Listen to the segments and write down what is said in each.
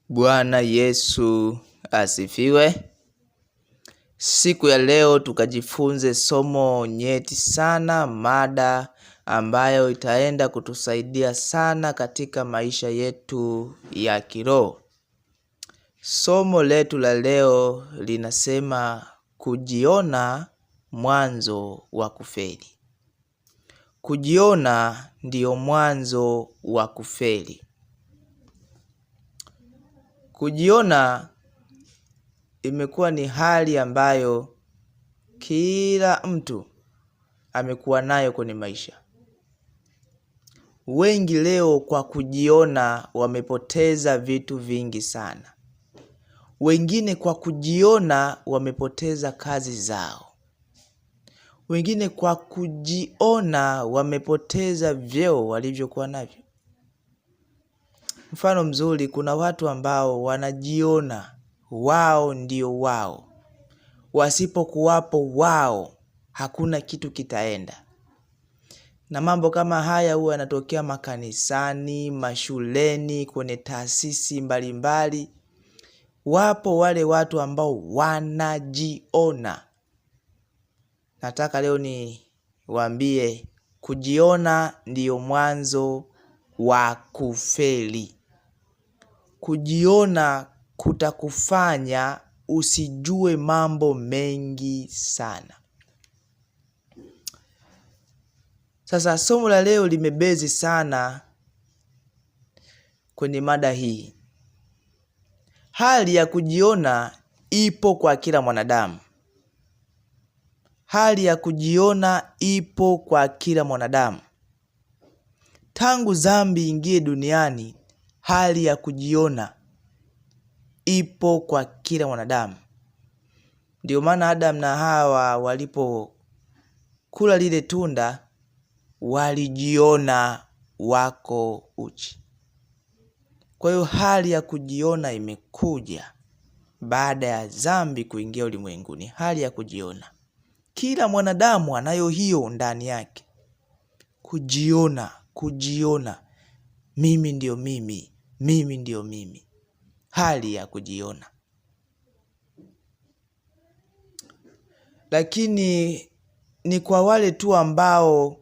Bwana Yesu asifiwe. Siku ya leo tukajifunze somo nyeti sana, mada ambayo itaenda kutusaidia sana katika maisha yetu ya kiroho. Somo letu la leo linasema kujiona mwanzo wa kufeli. Kujiona ndio mwanzo wa kufeli. Kujiona imekuwa ni hali ambayo kila mtu amekuwa nayo kwenye maisha. Wengi leo kwa kujiona wamepoteza vitu vingi sana. Wengine kwa kujiona wamepoteza kazi zao. Wengine kwa kujiona wamepoteza vyeo walivyokuwa navyo. Mfano mzuri, kuna watu ambao wanajiona wao ndio wao. Wasipokuwapo wao, hakuna kitu kitaenda. Na mambo kama haya huwa yanatokea makanisani, mashuleni, kwenye taasisi mbalimbali. Wapo wale watu ambao wanajiona. Nataka leo niwaambie kujiona ndiyo mwanzo wa kufeli. Kujiona kutakufanya usijue mambo mengi sana. Sasa somo la leo limebezi sana kwenye mada hii. Hali ya kujiona ipo kwa kila mwanadamu. Hali ya kujiona ipo kwa kila mwanadamu. Tangu dhambi ingie duniani, hali ya kujiona ipo kwa kila mwanadamu. Ndio maana Adam na Hawa walipokula lile tunda walijiona wako uchi. Kwa hiyo hali ya kujiona imekuja baada ya dhambi kuingia ulimwenguni. Hali ya kujiona, kila mwanadamu anayo hiyo ndani yake. Kujiona mimi ndio mimi, mimi ndio mimi. Hali ya kujiona. Lakini ni kwa wale tu ambao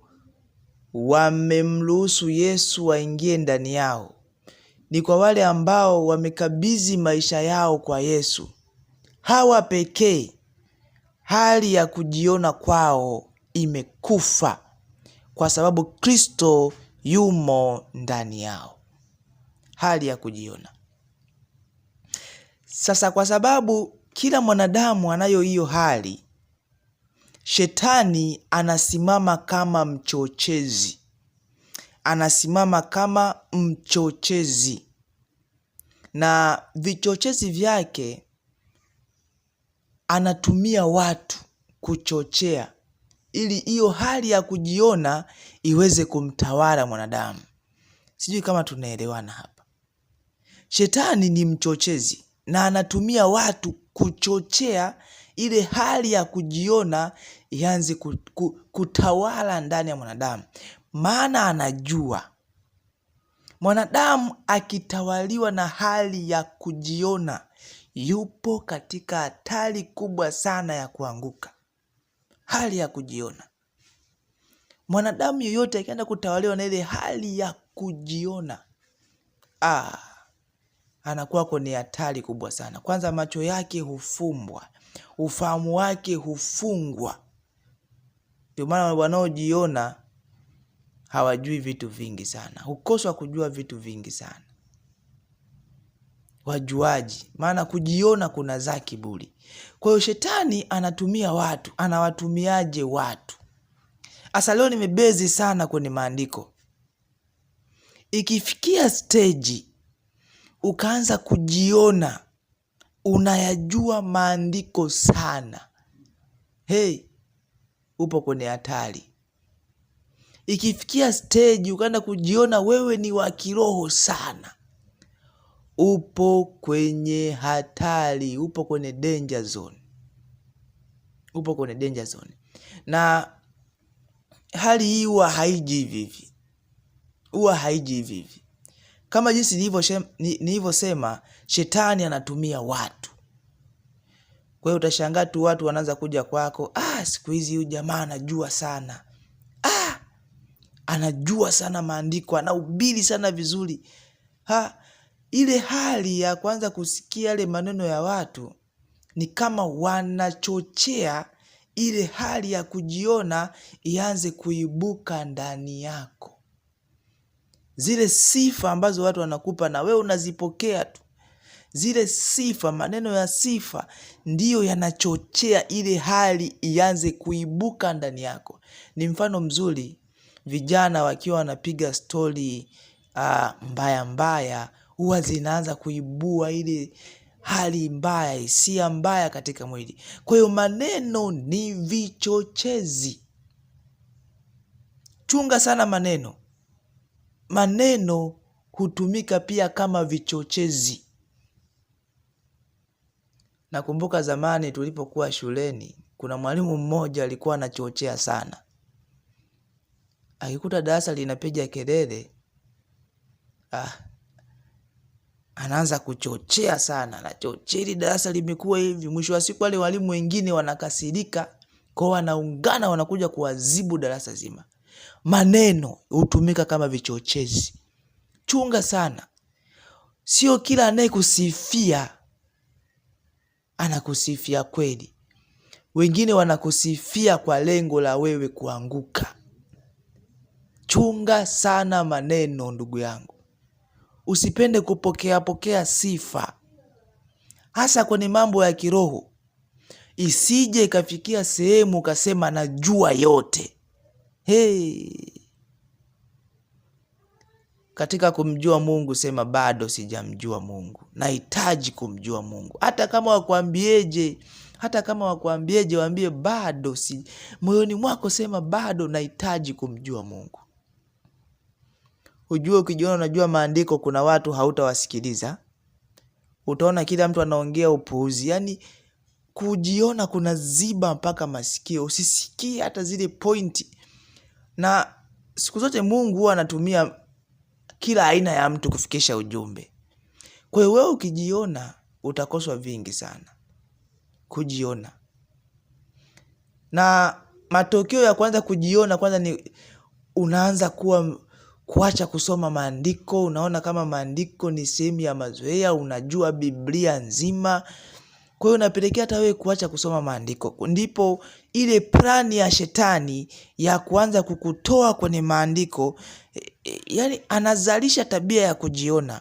wamemruhusu Yesu waingie ndani yao. Ni kwa wale ambao wamekabidhi maisha yao kwa Yesu. Hawa pekee hali ya kujiona kwao imekufa, kwa sababu Kristo yumo ndani yao. Hali ya kujiona. Sasa kwa sababu kila mwanadamu anayo hiyo hali, Shetani anasimama kama mchochezi. Anasimama kama mchochezi. Na vichochezi vyake anatumia watu kuchochea ili hiyo hali ya kujiona iweze kumtawala mwanadamu. Sijui kama tunaelewana hapa. Shetani ni mchochezi na anatumia watu kuchochea ile hali ya kujiona ianze kutawala ndani ya mwanadamu. Maana anajua mwanadamu akitawaliwa na hali ya kujiona yupo katika hatari kubwa sana ya kuanguka. Hali ya kujiona. Mwanadamu yoyote akienda kutawaliwa na ile hali ya kujiona, anakuwa kwenye hatari kubwa sana. Kwanza macho yake hufumbwa, ufahamu wake hufungwa. Ndio maana wanaojiona hawajui vitu vingi sana. Hukoswa kujua vitu vingi sana. Wajuaji, maana kujiona kuna za kiburi. Kwa hiyo Shetani anatumia watu. Anawatumiaje watu? Asa leo nimebezi sana kwenye maandiko. Ikifikia stage ukaanza kujiona unayajua maandiko sana, upo kwenye hatari. Ikifikia stage ukaanza kujiona wewe ni wa kiroho sana, upo kwenye hatari, upo kwenye danger zone. Upo kwenye danger zone. Na hali hii huwa haiji hivi. Kama jinsi nilivyosema, shetani anatumia watu. Kwa hiyo utashangaa tu watu wanaanza kuja kwako, siku hizi huyu jamaa anajua sana. Anajua sana maandiko, anahubiri sana vizuri. Ile hali ya kwanza kusikia yale maneno ya watu ni kama wanachochea ile hali ya kujiona ianze kuibuka ndani yako. Zile sifa ambazo watu wanakupa na wewe unazipokea tu. Zile sifa, maneno ya sifa ndiyo yanachochea ile hali ianze kuibuka ndani yako. Ni mfano mzuri, vijana wakiwa wanapiga stori mbaya mbaya, huwa zinaanza kuibua ile hali mbaya, hisia mbaya katika mwili. Kwa hiyo maneno ni vichochezi. Chunga sana maneno. Maneno hutumika pia kama vichochezi. Nakumbuka zamani tulipokuwa shuleni, kuna mwalimu mmoja alikuwa anachochea sana. Akikuta darasa linapiga kelele, anaanza kuchochea sana. Anachochea ili darasa limekuwa hivi. Mwisho wa siku wale walimu wengine wanakasirika, kwa wanaungana wanakuja kuadhibu darasa zima. Maneno hutumika kama vichochezi. Chunga sana. Sio kila anayekusifia anakusifia kweli. Wengine wanakusifia kwa lengo la wewe kuanguka. Chunga sana maneno, ndugu yangu. Usipende kupokea sifa, hasa kwenye mambo ya kiroho. Isije ikafikia sehemu ukasema najua yote. Katika kumjua Mungu sema bado sijamjua Mungu. Nahitaji kumjua Mungu. Hata kama wakuambieje, waambie bado moyoni mwako sema bado nahitaji kumjua Mungu. Ujue ukijiona unajua maandiko, kuna watu hautawasikiliza. Utaona kila mtu anaongea upuuzi. Yaani kujiona kuna ziba mpaka masikio. Usisikie hata zile pointi. Na siku zote Mungu huwa anatumia kila aina ya mtu kufikisha ujumbe. Kwa hiyo wewe ukijiona utakoswa vingi sana. Kujiona. Na matokeo ya kwanza kujiona kwanza ni unaanza kuacha kusoma maandiko. Unaona kama maandiko ni sehemu ya mazoea, unajua Biblia nzima. Kwa hiyo unapelekea hata wewe kuacha kusoma maandiko. Ndipo ile plani ya shetani ya kuanza kukutoa kwenye maandiko, yani anazalisha tabia ya kujiona.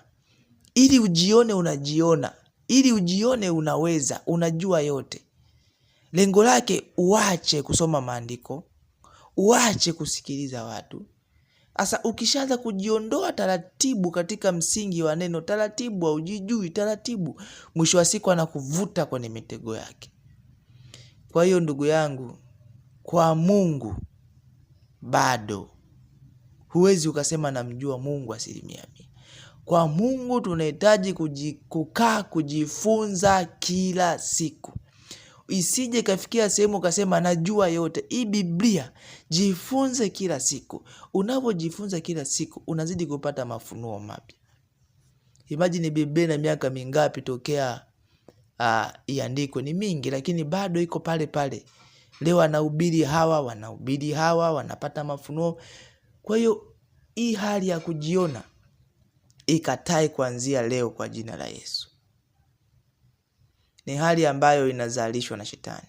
Ili ujione unajiona, ili ujione unaweza, unajua yote. Lengo lake uache kusoma maandiko, uache kusikiliza watu. Sasa ukishaanza kujiondoa taratibu katika msingi wa neno, taratibu haujijui, taratibu mwisho wa siku anakuvuta kwenye mitego yake. Kwa hiyo ndugu yangu, kwa Mungu bado huwezi ukasema namjua Mungu 100%. Kwa Mungu tunahitaji kujifunza kila siku. Isije kafikia sehemu ukasema najua yote. Hii Biblia jifunze kila siku. Unapojifunza kila siku unazidi kupata mafunuo mapya. Imagine Biblia na miaka mingapi tokea iandikwe, ni mingi, lakini bado iko pale pale. Leo wanahubiri hawa wanapata mafunuo. Kwa hiyo hii hali ya kujiona ikatae kuanzia leo kwa jina la Yesu. Ni hali ambayo inazalishwa na shetani.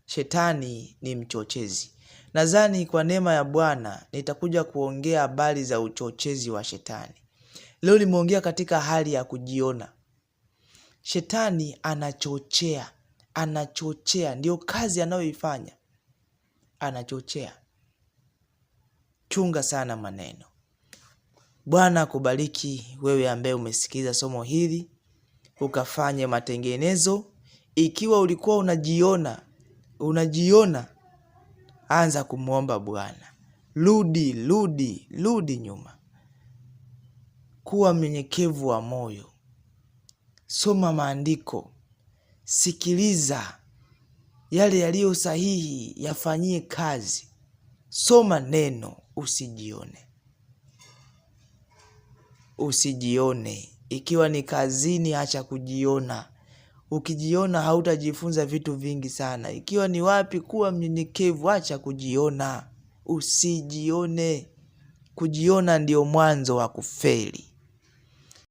Shetani ni mchochezi. Nadhani kwa neema ya Bwana nitakuja kuongea habari za uchochezi wa shetani. Leo nimeongea katika hali ya kujiona. Shetani anachochea, ndio kazi anayoifanya. Anachochea. Chunga sana maneno. Bwana akubariki wewe ambaye umesikiza somo hili, ukafanye matengenezo. Ikiwa ulikuwa unajiona, anza kumuomba Bwana. Rudi nyuma. Kuwa mnyenyekevu wa moyo. Soma maandiko. Sikiliza yale yaliyo sahihi, yafanyie kazi. Soma neno, usijione. usijione. Ikiwa ni kazini, acha kujiona. Ukijiona hautajifunza vitu vingi sana. Ikiwa ni wapi, kuwa mnyenyekevu, acha kujiona. Usijione. Kujiona ndio mwanzo wa kufeli.